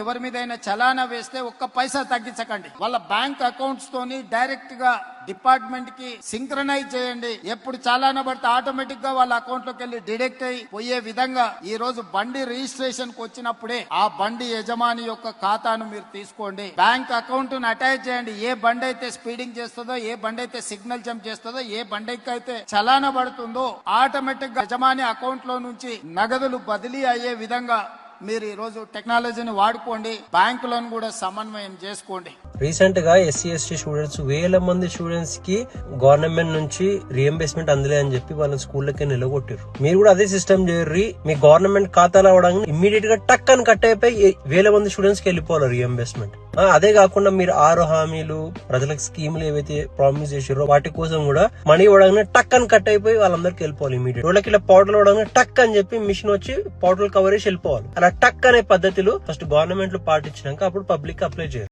ఎవరి మీదైనా చలానా వేస్తే ఒక్క పైసా తగ్గించకండి. వాళ్ళ బ్యాంక్ అకౌంట్స్ తోని డైరెక్ట్ గా డిపార్ట్మెంట్ కి సింక్రనైజ్ చేయండి. ఎప్పుడు చాలానా పడితే ఆటోమేటిక్ గా వాళ్ళ అకౌంట్ లోకి వెళ్ళి డిడక్ట్ అయ్యి పోయే విధంగా ఈ రోజు బండి రిజిస్ట్రేషన్ కు వచ్చినప్పుడే ఆ బండి యజమాని యొక్క ఖాతాను మీరు తీసుకోండి. బ్యాంక్ అకౌంట్ ను అటాచ్ చేయండి. ఏ బండి అయితే స్పీడింగ్ చేస్తుందో, ఏ బండి అయితే సిగ్నల్ జంప్ చేస్తుందో, ఏ బండికి అయితే చలానా పడుతుందో ఆటోమేటిక్ గా యజమాని అకౌంట్ లో నుంచి నగదులు బదిలీ అయ్యే విధంగా మీరు ఈ రోజు టెక్నాలజీని వాడుకోండి. బ్యాంకులను కూడా సమన్వయం చేసుకోండి. రీసెంట్ గా SC ST స్టూడెంట్స్ 1000 మంది స్టూడెంట్స్ కి గవర్నమెంట్ నుంచి రియంబర్స్మెంట్ అందలే అని చెప్పి వాళ్ళ స్కూళ్ళకి నిలగొట్టారు. మీరు కూడా అదే సిస్టమ్ చేయర్రి. మీ గవర్నమెంట్ ఖాతాలో అవడానికి ఇమ్మీడియట్ గా టక్ అని కట్ అయిపోయి 1000 మంది స్టూడెంట్స్ కి వెళ్ళిపోవాలి రియంబర్స్మెంట్. అదే కాకుండా మీరు 6 హామీలు ప్రజలకు స్కీములు ఏవైతే ప్రామిస్ చేసారో వాటి కోసం కూడా మనీ ఇవ్వడానికి టక్ అని కట్ అయిపోయి వాళ్ళందరికి వెళ్ళిపోవాలి. ఇమీడియట్ వాళ్ళకి ఇలా పోర్టల్ ఇవ్వడానికి టక్ అని చెప్పి మిషన్ వచ్చి పోర్టల్ కవర్ చేసి వెళ్ళిపోవాలి. అలా టక్ అనే పద్ధతిలో ఫస్ట్ గవర్నమెంట్ లో పాటించినాక అప్పుడు పబ్లిక్ అప్లై చేయాలి.